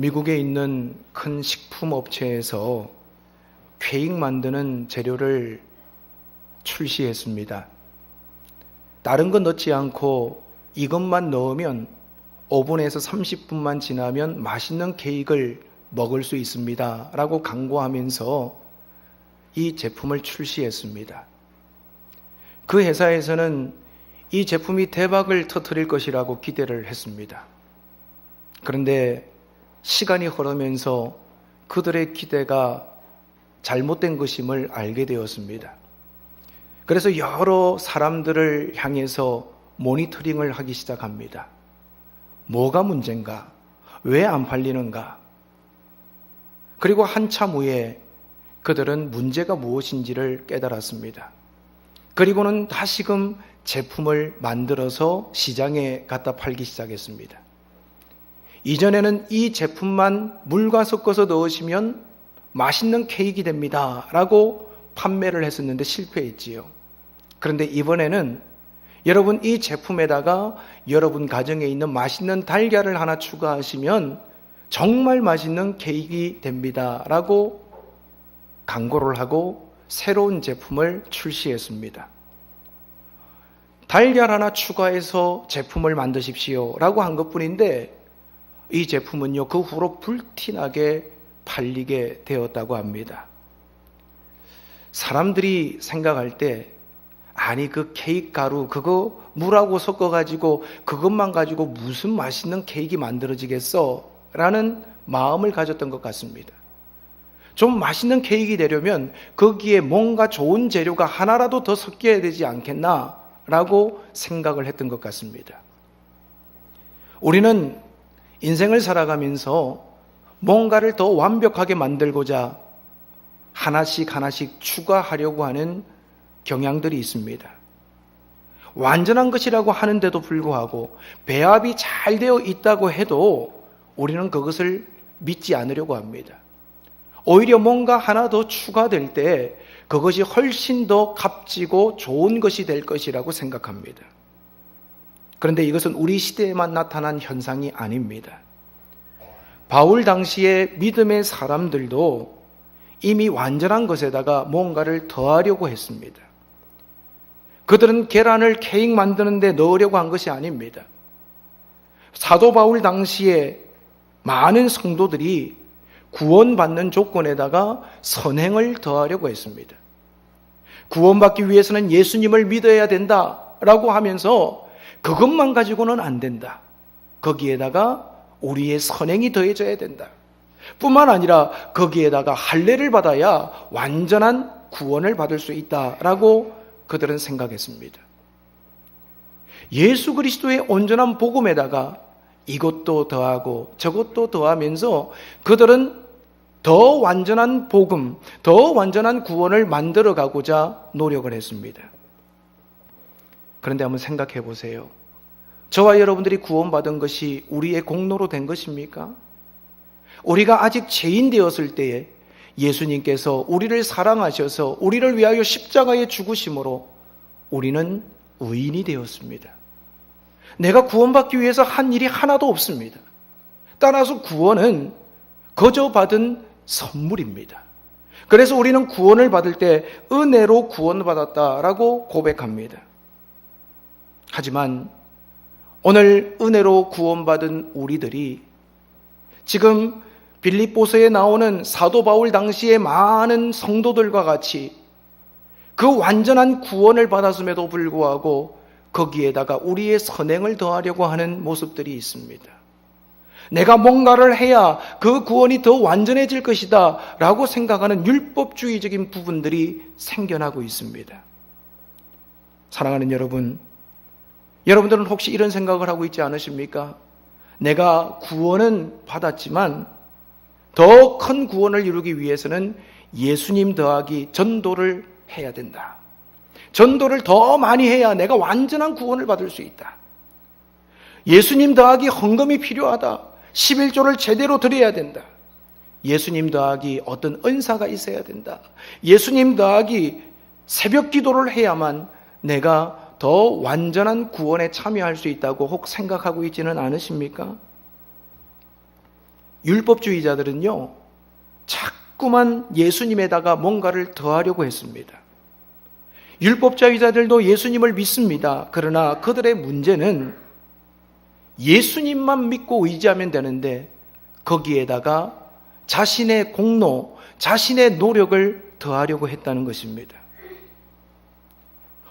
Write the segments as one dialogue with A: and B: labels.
A: 미국에 있는 큰 식품 업체에서 케이크 만드는 재료를 출시했습니다. 다른 거 넣지 않고 이것만 넣으면 오븐에서 30분만 지나면 맛있는 케이크를 먹을 수 있습니다 라고 광고하면서 이 제품을 출시했습니다. 그 회사에서는 이 제품이 대박을 터뜨릴 것이라고 기대를 했습니다. 그런데 시간이 흐르면서 그들의 기대가 잘못된 것임을 알게 되었습니다. 그래서 여러 사람들을 향해서 모니터링을 하기 시작합니다. 뭐가 문제인가? 왜 안 팔리는가? 그리고 한참 후에 그들은 문제가 무엇인지를 깨달았습니다. 그리고는 다시금 제품을 만들어서 시장에 갖다 팔기 시작했습니다. 이전에는 이 제품만 물과 섞어서 넣으시면 맛있는 케이크가 됩니다 라고 판매를 했었는데 실패했지요. 그런데 이번에는 여러분 이 제품에다가 여러분 가정에 있는 맛있는 달걀을 하나 추가하시면 정말 맛있는 케이크가 됩니다 라고 광고를 하고 새로운 제품을 출시했습니다. 달걀 하나 추가해서 제품을 만드십시오 라고 한 것뿐인데 이 제품은요 그 후로 불티나게 팔리게 되었다고 합니다. 사람들이 생각할 때 아니 그 케이크 가루 그거 물하고 섞어가지고 그것만 가지고 무슨 맛있는 케이크 만들어지겠어? 라는 마음을 가졌던 것 같습니다. 좀 맛있는 케이크 되려면 거기에 뭔가 좋은 재료가 하나라도 더 섞여야 되지 않겠나? 라고 생각을 했던 것 같습니다. 우리는 인생을 살아가면서 뭔가를 더 완벽하게 만들고자 하나씩 추가하려고 하는 경향들이 있습니다. 완전한 것이라고 하는데도 불구하고 배합이 잘 되어 있다고 해도 우리는 그것을 믿지 않으려고 합니다. 오히려 뭔가 하나 더 추가될 때 그것이 훨씬 더 값지고 좋은 것이 될 것이라고 생각합니다. 그런데 이것은 우리 시대에만 나타난 현상이 아닙니다. 바울 당시의 믿음의 사람들도 이미 완전한 것에다가 뭔가를 더하려고 했습니다. 그들은 계란을 케이크 만드는데 넣으려고 한 것이 아닙니다. 사도 바울 당시에 많은 성도들이 구원받는 조건에다가 선행을 더하려고 했습니다. 구원받기 위해서는 예수님을 믿어야 된다라고 하면서 그것만 가지고는 안 된다. 거기에다가 우리의 선행이 더해져야 된다. 뿐만 아니라 거기에다가 할례를 받아야 완전한 구원을 받을 수 있다라고 그들은 생각했습니다. 예수 그리스도의 온전한 복음에다가 이것도 더하고 저것도 더하면서 그들은 더 완전한 복음, 더 완전한 구원을 만들어 가고자 노력을 했습니다. 그런데 한번 생각해 보세요. 저와 여러분들이 구원받은 것이 우리의 공로로 된 것입니까? 우리가 아직 죄인 되었을 때에 예수님께서 우리를 사랑하셔서 우리를 위하여 십자가에 죽으심으로 우리는 의인이 되었습니다. 내가 구원받기 위해서 한 일이 하나도 없습니다. 따라서 구원은 거저 받은 선물입니다. 그래서 우리는 구원을 받을 때 은혜로 구원받았다라고 고백합니다. 하지만 오늘 은혜로 구원받은 우리들이 지금 빌립보서에 나오는 사도 바울 당시의 많은 성도들과 같이 그 완전한 구원을 받았음에도 불구하고 거기에다가 우리의 선행을 더하려고 하는 모습들이 있습니다. 내가 뭔가를 해야 그 구원이 더 완전해질 것이다 라고 생각하는 율법주의적인 부분들이 생겨나고 있습니다. 사랑하는 여러분, 여러분들은 혹시 이런 생각을 하고 있지 않으십니까? 내가 구원은 받았지만 더 큰 구원을 이루기 위해서는 예수님 더하기 전도를 해야 된다. 전도를 더 많이 해야 내가 완전한 구원을 받을 수 있다. 예수님 더하기 헌금이 필요하다. 11조를 제대로 드려야 된다. 예수님 더하기 어떤 은사가 있어야 된다. 예수님 더하기 새벽 기도를 해야만 내가 더 완전한 구원에 참여할 수 있다고 혹 생각하고 있지는 않으십니까? 율법주의자들은요, 자꾸만 예수님에다가 뭔가를 더하려고 했습니다. 율법주의자들도 예수님을 믿습니다. 그러나 그들의 문제는 예수님만 믿고 의지하면 되는데 거기에다가 자신의 공로, 자신의 노력을 더하려고 했다는 것입니다.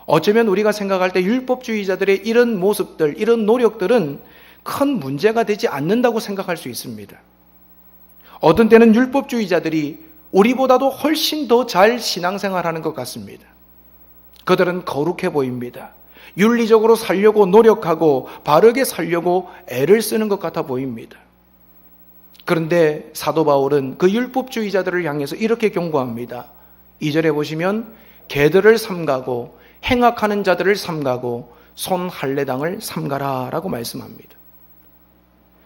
A: 어쩌면 우리가 생각할 때 율법주의자들의 이런 모습들, 이런 노력들은 큰 문제가 되지 않는다고 생각할 수 있습니다. 어떤 때는 율법주의자들이 우리보다도 훨씬 더 잘 신앙생활하는 것 같습니다. 그들은 거룩해 보입니다. 윤리적으로 살려고 노력하고 바르게 살려고 애를 쓰는 것 같아 보입니다. 그런데 사도 바울은 그 율법주의자들을 향해서 이렇게 경고합니다. 2절에 보시면 개들을 삼가고 행악하는 자들을 삼가고 손 할례당을 삼가라 라고 말씀합니다.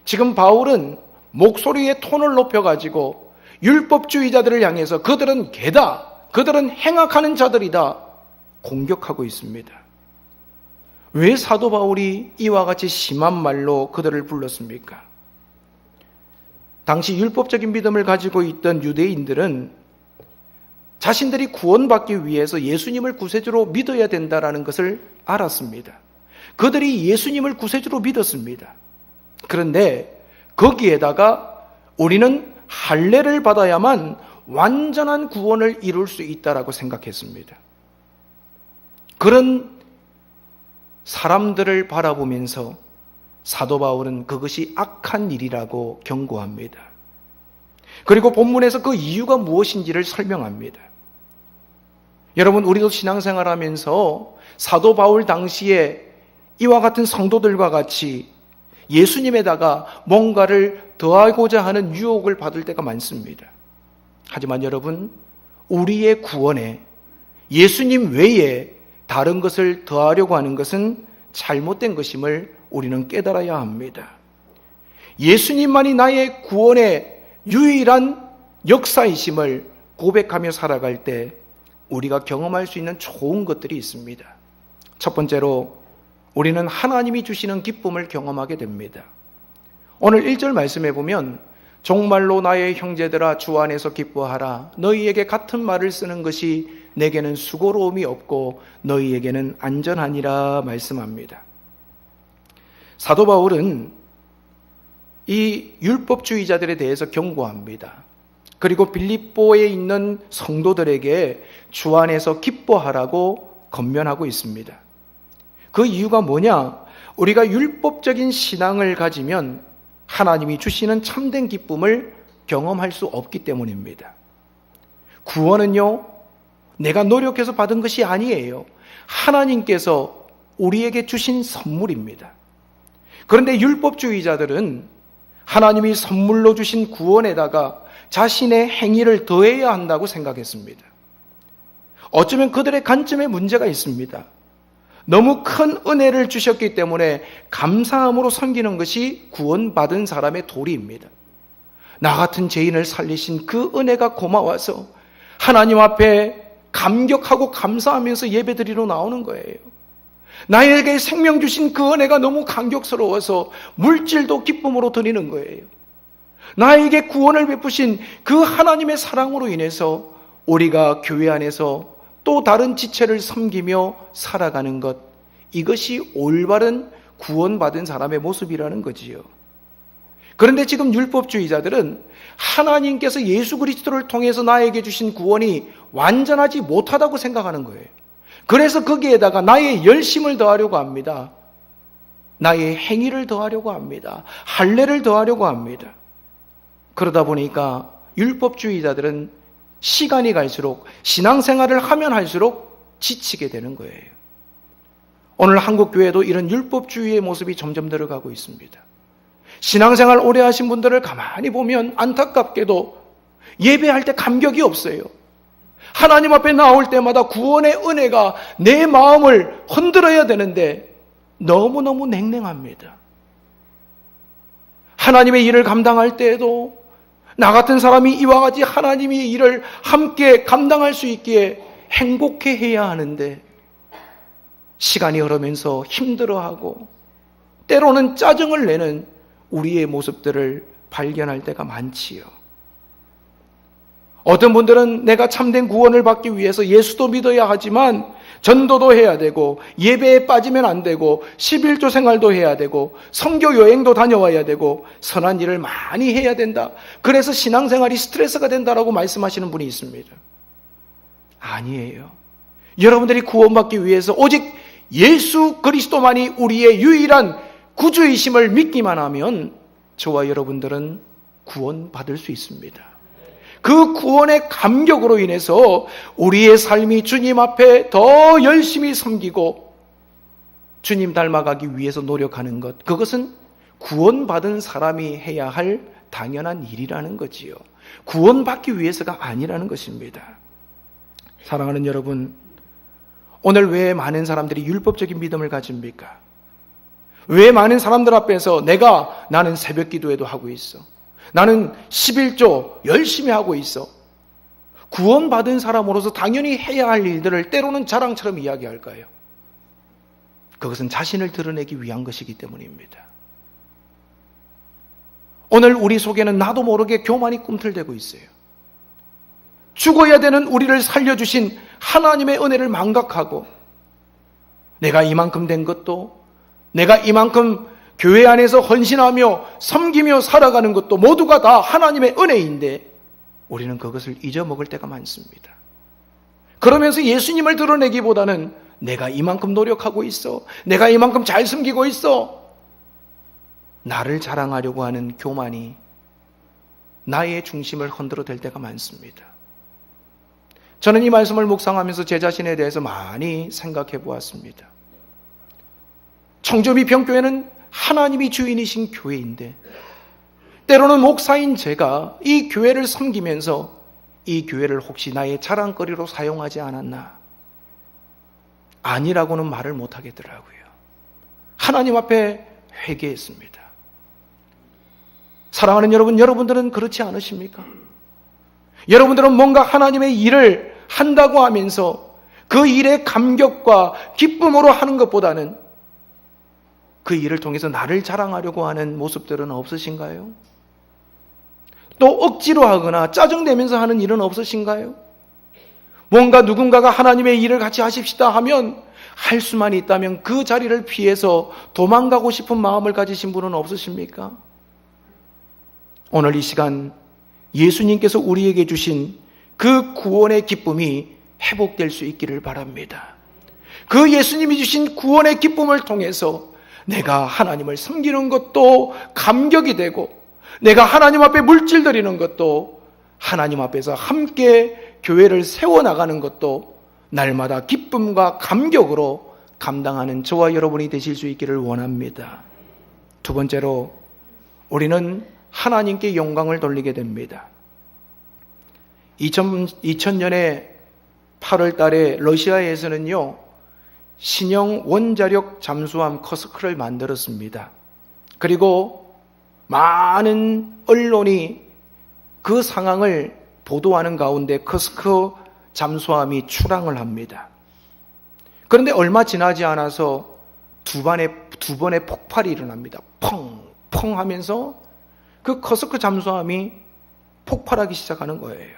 A: 지금 바울은 목소리의 톤을 높여가지고 율법주의자들을 향해서 그들은 개다, 그들은 행악하는 자들이다 공격하고 있습니다. 왜 사도 바울이 이와 같이 심한 말로 그들을 불렀습니까? 당시 율법적인 믿음을 가지고 있던 유대인들은 자신들이 구원받기 위해서 예수님을 구세주로 믿어야 된다는 것을 알았습니다. 그들이 예수님을 구세주로 믿었습니다. 그런데 거기에다가 우리는 할례를 받아야만 완전한 구원을 이룰 수 있다라고 생각했습니다. 그런 사람들을 바라보면서 사도 바울은 그것이 악한 일이라고 경고합니다. 그리고 본문에서 그 이유가 무엇인지를 설명합니다. 여러분, 우리도 신앙생활하면서 사도 바울 당시에 이와 같은 성도들과 같이 예수님에다가 뭔가를 더하고자 하는 유혹을 받을 때가 많습니다. 하지만 여러분, 우리의 구원에 예수님 외에 다른 것을 더하려고 하는 것은 잘못된 것임을 우리는 깨달아야 합니다. 예수님만이 나의 구원의 유일한 역사이심을 고백하며 살아갈 때 우리가 경험할 수 있는 좋은 것들이 있습니다. 첫 번째로 우리는 하나님이 주시는 기쁨을 경험하게 됩니다. 오늘 1절 말씀해 보면 정말로 나의 형제들아 주 안에서 기뻐하라. 너희에게 같은 말을 쓰는 것이 내게는 수고로움이 없고 너희에게는 안전하니라 말씀합니다. 사도 바울은 이 율법주의자들에 대해서 경고합니다. 그리고 빌립보에 있는 성도들에게 주 안에서 기뻐하라고 권면하고 있습니다. 그 이유가 뭐냐? 우리가 율법적인 신앙을 가지면 하나님이 주시는 참된 기쁨을 경험할 수 없기 때문입니다. 구원은요, 내가 노력해서 받은 것이 아니에요. 하나님께서 우리에게 주신 선물입니다. 그런데 율법주의자들은 하나님이 선물로 주신 구원에다가 자신의 행위를 더해야 한다고 생각했습니다. 어쩌면 그들의 관점에 문제가 있습니다. 너무 큰 은혜를 주셨기 때문에 감사함으로 섬기는 것이 구원받은 사람의 도리입니다. 나 같은 죄인을 살리신 그 은혜가 고마워서 하나님 앞에 감격하고 감사하면서 예배드리러 나오는 거예요. 나에게 생명 주신 그 은혜가 너무 감격스러워서 물질도 기쁨으로 드리는 거예요. 나에게 구원을 베푸신 그 하나님의 사랑으로 인해서 우리가 교회 안에서 또 다른 지체를 섬기며 살아가는 것, 이것이 올바른 구원받은 사람의 모습이라는 거지요. 그런데 지금 율법주의자들은 하나님께서 예수 그리스도를 통해서 나에게 주신 구원이 완전하지 못하다고 생각하는 거예요. 그래서 거기에다가 나의 열심을 더하려고 합니다. 나의 행위를 더하려고 합니다. 할례를 더하려고 합니다. 그러다 보니까 율법주의자들은 시간이 갈수록 신앙생활을 하면 할수록 지치게 되는 거예요. 오늘 한국교회도 이런 율법주의의 모습이 점점 들어가고 있습니다. 신앙생활 오래 하신 분들을 가만히 보면 안타깝게도 예배할 때 감격이 없어요. 하나님 앞에 나올 때마다 구원의 은혜가 내 마음을 흔들어야 되는데 너무너무 냉랭합니다. 하나님의 일을 감당할 때에도 나 같은 사람이 이와 같이 하나님의 일을 함께 감당할 수 있기에 행복해 해야 하는데 시간이 흐르면서 힘들어하고 때로는 짜증을 내는 우리의 모습들을 발견할 때가 많지요. 어떤 분들은 내가 참된 구원을 받기 위해서 예수도 믿어야 하지만 전도도 해야 되고 예배에 빠지면 안 되고 11조 생활도 해야 되고 선교 여행도 다녀와야 되고 선한 일을 많이 해야 된다. 그래서 신앙생활이 스트레스가 된다라고 말씀하시는 분이 있습니다. 아니에요. 여러분들이 구원받기 위해서 오직 예수 그리스도만이 우리의 유일한 구주이심을 믿기만 하면 저와 여러분들은 구원받을 수 있습니다. 그 구원의 감격으로 인해서 우리의 삶이 주님 앞에 더 열심히 섬기고 주님 닮아가기 위해서 노력하는 것, 그것은 구원받은 사람이 해야 할 당연한 일이라는 거지요. 구원받기 위해서가 아니라는 것입니다. 사랑하는 여러분, 오늘 왜 많은 사람들이 율법적인 믿음을 가집니까? 왜 많은 사람들 앞에서 나는 새벽 기도회도 하고 있어, 나는 11조 열심히 하고 있어, 구원받은 사람으로서 당연히 해야 할 일들을 때로는 자랑처럼 이야기할까요? 그것은 자신을 드러내기 위한 것이기 때문입니다. 오늘 우리 속에는 나도 모르게 교만이 꿈틀대고 있어요. 죽어야 되는 우리를 살려주신 하나님의 은혜를 망각하고 내가 이만큼 된 것도, 내가 이만큼 교회 안에서 헌신하며 섬기며 살아가는 것도 모두가 다 하나님의 은혜인데 우리는 그것을 잊어먹을 때가 많습니다. 그러면서 예수님을 드러내기보다는 내가 이만큼 노력하고 있어, 내가 이만큼 잘 섬기고 있어, 나를 자랑하려고 하는 교만이 나의 중심을 흔들어 댈 때가 많습니다. 저는 이 말씀을 묵상하면서 제 자신에 대해서 많이 생각해 보았습니다. 청조미 병교회는 하나님이 주인이신 교회인데 때로는 목사인 제가 이 교회를 섬기면서 이 교회를 혹시 나의 자랑거리로 사용하지 않았나? 아니라고는 말을 못하겠더라고요. 하나님 앞에 회개했습니다. 사랑하는 여러분, 여러분들은 그렇지 않으십니까? 여러분들은 뭔가 하나님의 일을 한다고 하면서 그 일의 감격과 기쁨으로 하는 것보다는 그 일을 통해서 나를 자랑하려고 하는 모습들은 없으신가요? 또 억지로 하거나 짜증내면서 하는 일은 없으신가요? 뭔가 누군가가 하나님의 일을 같이 하십시다 하면 할 수만 있다면 그 자리를 피해서 도망가고 싶은 마음을 가지신 분은 없으십니까? 오늘 이 시간 예수님께서 우리에게 주신 그 구원의 기쁨이 회복될 수 있기를 바랍니다. 그 예수님이 주신 구원의 기쁨을 통해서 내가 하나님을 섬기는 것도 감격이 되고 내가 하나님 앞에 물질 드리는 것도 하나님 앞에서 함께 교회를 세워나가는 것도 날마다 기쁨과 감격으로 감당하는 저와 여러분이 되실 수 있기를 원합니다. 두 번째로 우리는 하나님께 영광을 돌리게 됩니다. 2000년에 8월 달에 러시아에서는요, 신형 원자력 잠수함 커스크를 만들었습니다. 그리고 많은 언론이 그 상황을 보도하는 가운데 커스크 잠수함이 출항을 합니다. 그런데 얼마 지나지 않아서 두 번의 폭발이 일어납니다. 펑 하면서 그 커스크 잠수함이 폭발하기 시작하는 거예요.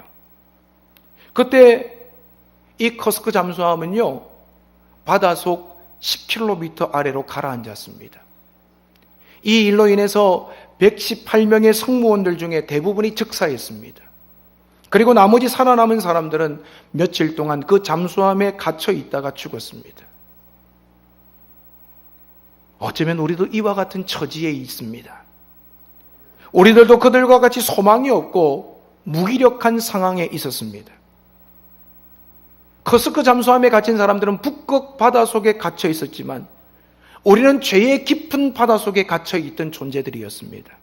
A: 그때 이 커스크 잠수함은요, 바다속 10km 아래로 가라앉았습니다. 이 일로 인해서 118명의 승무원들 중에 대부분이 즉사했습니다. 그리고 나머지 살아남은 사람들은 며칠 동안 그 잠수함에 갇혀 있다가 죽었습니다. 어쩌면 우리도 이와 같은 처지에 있습니다. 우리들도 그들과 같이 소망이 없고 무기력한 상황에 있었습니다. 커스크 잠수함에 갇힌 사람들은 북극 바다 속에 갇혀 있었지만 우리는 죄의 깊은 바다 속에 갇혀 있던 존재들이었습니다.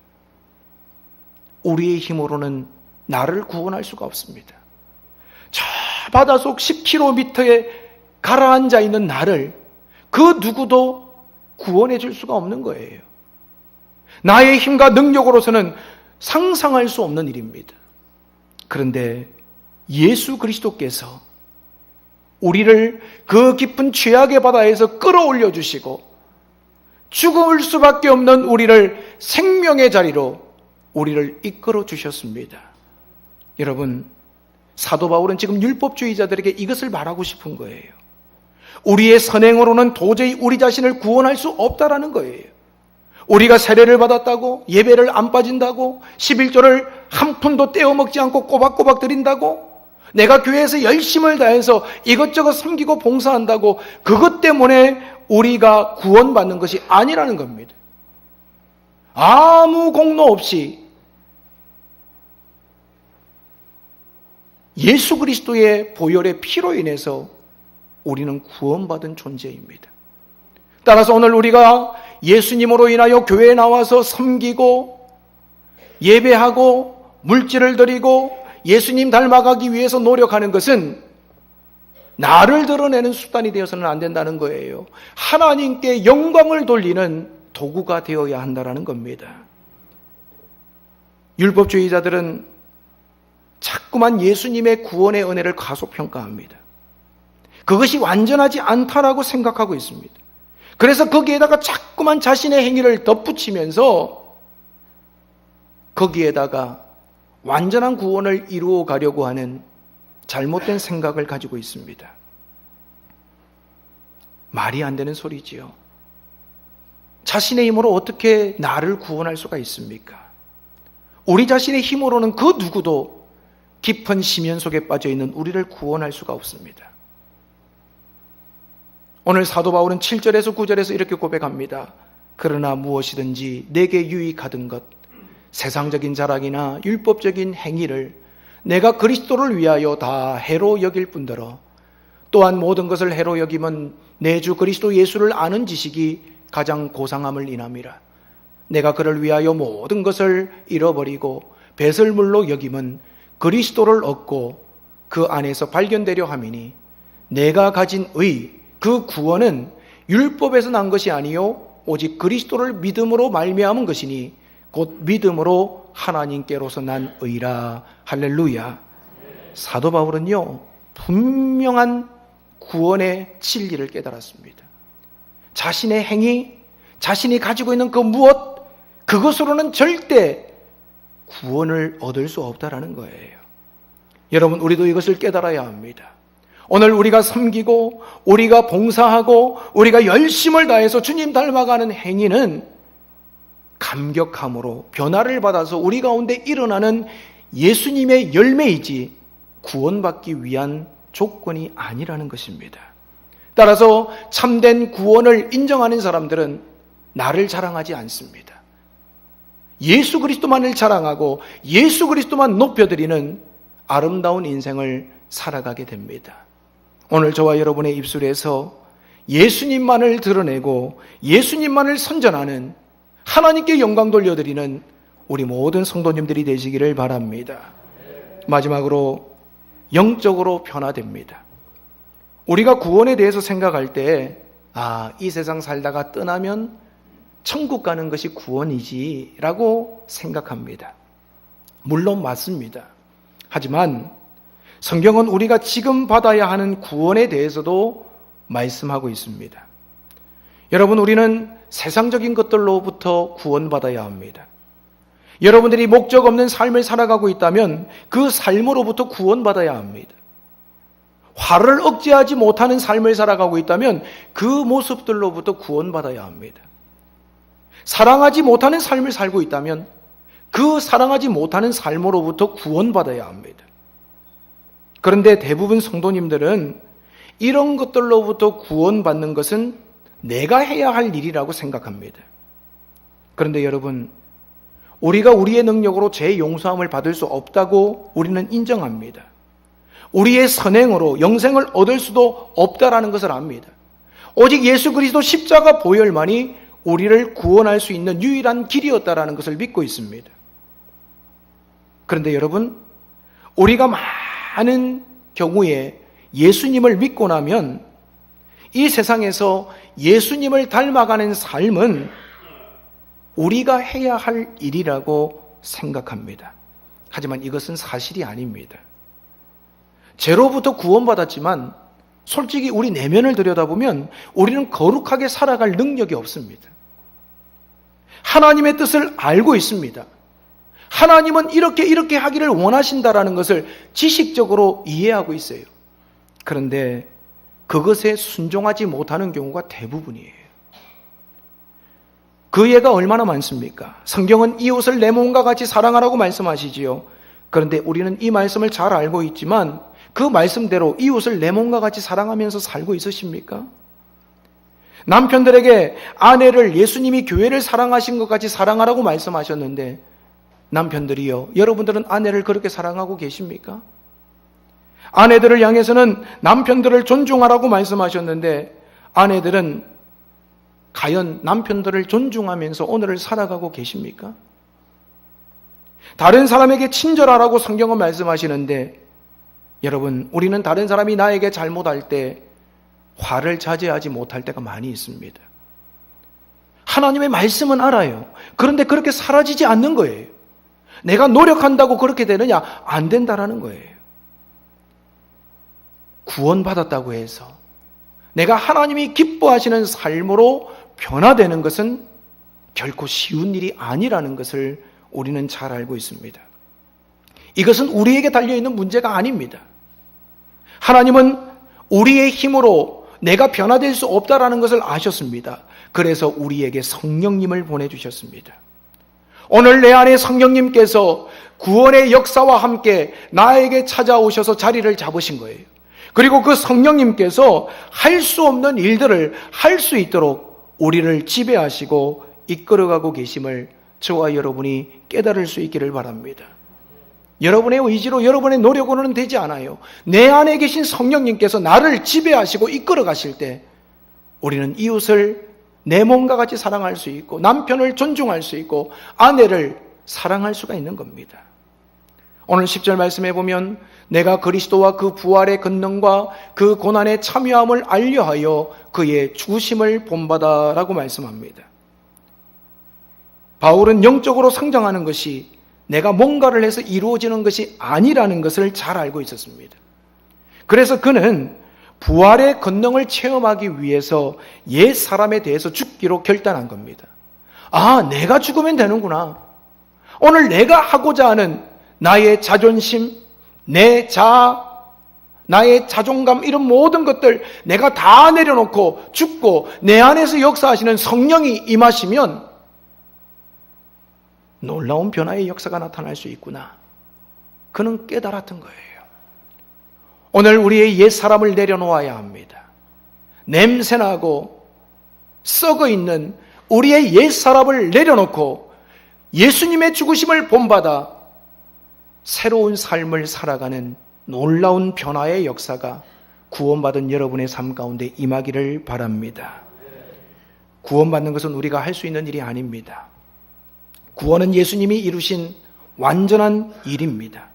A: 우리의 힘으로는 나를 구원할 수가 없습니다. 저 바닷속 10km에 가라앉아 있는 나를 그 누구도 구원해 줄 수가 없는 거예요. 나의 힘과 능력으로서는 상상할 수 없는 일입니다. 그런데 예수 그리스도께서 우리를 그 깊은 죄악의 바다에서 끌어올려 주시고 죽을 수밖에 없는 우리를 생명의 자리로 우리를 이끌어 주셨습니다. 여러분, 사도 바울은 지금 율법주의자들에게 이것을 말하고 싶은 거예요. 우리의 선행으로는 도저히 우리 자신을 구원할 수 없다라는 거예요. 우리가 세례를 받았다고, 예배를 안 빠진다고, 11조를 한 푼도 떼어먹지 않고 꼬박꼬박 드린다고, 내가 교회에서 열심을 다해서 이것저것 섬기고 봉사한다고 그것 때문에 우리가 구원받는 것이 아니라는 겁니다. 아무 공로 없이 예수 그리스도의 보혈의 피로 인해서 우리는 구원받은 존재입니다. 따라서 오늘 우리가 예수님으로 인하여 교회에 나와서 섬기고 예배하고 물질을 드리고 예수님 닮아가기 위해서 노력하는 것은 나를 드러내는 수단이 되어서는 안 된다는 거예요. 하나님께 영광을 돌리는 도구가 되어야 한다는 겁니다. 율법주의자들은 자꾸만 예수님의 구원의 은혜를 과소평가합니다. 그것이 완전하지 않다라고 생각하고 있습니다. 그래서 거기에다가 자꾸만 자신의 행위를 덧붙이면서 거기에다가 완전한 구원을 이루어 가려고 하는 잘못된 생각을 가지고 있습니다. 말이 안 되는 소리지요. 자신의 힘으로 어떻게 나를 구원할 수가 있습니까? 우리 자신의 힘으로는 그 누구도 깊은 심연 속에 빠져 있는 우리를 구원할 수가 없습니다. 오늘 사도 바울은 7절에서 9절에서 이렇게 고백합니다. 그러나 무엇이든지 내게 유익하던 것, 세상적인 자랑이나 율법적인 행위를 내가 그리스도를 위하여 다 해로 여길 뿐더러 또한 모든 것을 해로 여김은 내 주 그리스도 예수를 아는 지식이 가장 고상함을 인함이라. 내가 그를 위하여 모든 것을 잃어버리고 배설물로 여김은 그리스도를 얻고 그 안에서 발견되려 함이니 내가 가진 그 구원은 율법에서 난 것이 아니요 오직 그리스도를 믿음으로 말미암은 것이니 곧 믿음으로 하나님께로서 난 의라. 할렐루야. 사도 바울은요 분명한 구원의 진리를 깨달았습니다. 자신의 행위, 자신이 가지고 있는 그 무엇, 그것으로는 절대 구원을 얻을 수 없다라는 거예요. 여러분, 우리도 이것을 깨달아야 합니다. 오늘 우리가 섬기고 우리가 봉사하고 우리가 열심을 다해서 주님 닮아가는 행위는 감격함으로 변화를 받아서 우리 가운데 일어나는 예수님의 열매이지 구원받기 위한 조건이 아니라는 것입니다. 따라서 참된 구원을 인정하는 사람들은 나를 자랑하지 않습니다. 예수 그리스도만을 자랑하고 예수 그리스도만 높여드리는 아름다운 인생을 살아가게 됩니다. 오늘 저와 여러분의 입술에서 예수님만을 드러내고 예수님만을 선전하는 하나님께 영광 돌려드리는 우리 모든 성도님들이 되시기를 바랍니다. 마지막으로 영적으로 변화됩니다. 우리가 구원에 대해서 생각할 때 이 세상 살다가 떠나면 천국 가는 것이 구원이지 라고 생각합니다. 물론 맞습니다. 하지만 성경은 우리가 지금 받아야 하는 구원에 대해서도 말씀하고 있습니다. 여러분, 우리는 세상적인 것들로부터 구원받아야 합니다. 여러분들이 목적 없는 삶을 살아가고 있다면 그 삶으로부터 구원받아야 합니다. 화를 억제하지 못하는 삶을 살아가고 있다면 그 모습들로부터 구원받아야 합니다. 사랑하지 못하는 삶을 살고 있다면 그 사랑하지 못하는 삶으로부터 구원받아야 합니다. 그런데 대부분 성도님들은 이런 것들로부터 구원받는 것은 내가 해야 할 일이라고 생각합니다. 그런데 여러분, 우리가 우리의 능력으로 죄 용서함을 받을 수 없다고 우리는 인정합니다. 우리의 선행으로 영생을 얻을 수도 없다라는 것을 압니다. 오직 예수 그리스도 십자가 보혈만이 우리를 구원할 수 있는 유일한 길이었다라는 것을 믿고 있습니다. 그런데 여러분, 우리가 많은 경우에 예수님을 믿고 나면 이 세상에서 예수님을 닮아가는 삶은 우리가 해야 할 일이라고 생각합니다. 하지만 이것은 사실이 아닙니다. 죄로부터 구원받았지만 솔직히 우리 내면을 들여다보면 우리는 거룩하게 살아갈 능력이 없습니다. 하나님의 뜻을 알고 있습니다. 하나님은 이렇게 하기를 원하신다라는 것을 지식적으로 이해하고 있어요. 그런데 그것에 순종하지 못하는 경우가 대부분이에요. 그 예가 얼마나 많습니까? 성경은 이웃을 내 몸과 같이 사랑하라고 말씀하시지요. 그런데 우리는 이 말씀을 잘 알고 있지만 그 말씀대로 이웃을 내 몸과 같이 사랑하면서 살고 있으십니까? 남편들에게 아내를 예수님이 교회를 사랑하신 것 같이 사랑하라고 말씀하셨는데 남편들이요, 여러분들은 아내를 그렇게 사랑하고 계십니까? 아내들을 향해서는 남편들을 존중하라고 말씀하셨는데 아내들은 과연 남편들을 존중하면서 오늘을 살아가고 계십니까? 다른 사람에게 친절하라고 성경은 말씀하시는데 여러분, 우리는 다른 사람이 나에게 잘못할 때 화를 자제하지 못할 때가 많이 있습니다. 하나님의 말씀은 알아요. 그런데 그렇게 사라지지 않는 거예요. 내가 노력한다고 그렇게 되느냐? 안 된다라는 거예요. 구원받았다고 해서 내가 하나님이 기뻐하시는 삶으로 변화되는 것은 결코 쉬운 일이 아니라는 것을 우리는 잘 알고 있습니다. 이것은 우리에게 달려있는 문제가 아닙니다. 하나님은 우리의 힘으로 내가 변화될 수 없다라는 것을 아셨습니다. 그래서 우리에게 성령님을 보내주셨습니다. 오늘 내 안에 성령님께서 구원의 역사와 함께 나에게 찾아오셔서 자리를 잡으신 거예요. 그리고 그 성령님께서 할 수 없는 일들을 할 수 있도록 우리를 지배하시고 이끌어가고 계심을 저와 여러분이 깨달을 수 있기를 바랍니다. 여러분의 의지로 여러분의 노력으로는 되지 않아요. 내 안에 계신 성령님께서 나를 지배하시고 이끌어 가실 때 우리는 이웃을 내 몸과 같이 사랑할 수 있고 남편을 존중할 수 있고 아내를 사랑할 수가 있는 겁니다. 오늘 10절 말씀해 보면 내가 그리스도와 그 부활의 권능과 그 고난의 참여함을 알려하여 그의 죽으심을 본받아 라고 말씀합니다. 바울은 영적으로 성장하는 것이 내가 뭔가를 해서 이루어지는 것이 아니라는 것을 잘 알고 있었습니다. 그래서 그는 부활의 권능을 체험하기 위해서 옛 사람에 대해서 죽기로 결단한 겁니다. 아, 내가 죽으면 되는구나. 오늘 내가 하고자 하는 나의 자존심, 내 자아, 나의 자존감, 이런 모든 것들 내가 다 내려놓고 죽고 내 안에서 역사하시는 성령이 임하시면 놀라운 변화의 역사가 나타날 수 있구나. 그는 깨달았던 거예요. 오늘 우리의 옛 사람을 내려놓아야 합니다. 냄새나고 썩어 있는 우리의 옛 사람을 내려놓고 예수님의 죽으심을 본받아 새로운 삶을 살아가는 놀라운 변화의 역사가 구원받은 여러분의 삶 가운데 임하기를 바랍니다. 구원받는 것은 우리가 할 수 있는 일이 아닙니다. 구원은 예수님이 이루신 완전한 일입니다.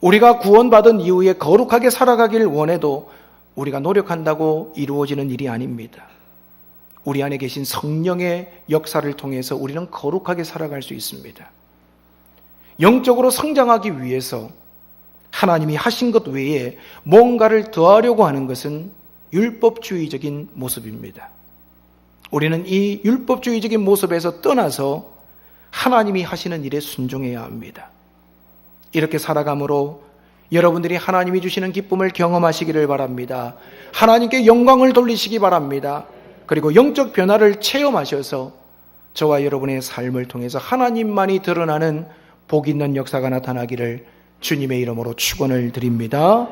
A: 우리가 구원받은 이후에 거룩하게 살아가길 원해도 우리가 노력한다고 이루어지는 일이 아닙니다. 우리 안에 계신 성령의 역사를 통해서 우리는 거룩하게 살아갈 수 있습니다. 영적으로 성장하기 위해서 하나님이 하신 것 외에 뭔가를 더하려고 하는 것은 율법주의적인 모습입니다. 우리는 이 율법주의적인 모습에서 떠나서 하나님이 하시는 일에 순종해야 합니다. 이렇게 살아감으로 여러분들이 하나님이 주시는 기쁨을 경험하시기를 바랍니다. 하나님께 영광을 돌리시기 바랍니다. 그리고 영적 변화를 체험하셔서 저와 여러분의 삶을 통해서 하나님만이 드러나는 복 있는 역사가 나타나기를 주님의 이름으로 축원을 드립니다.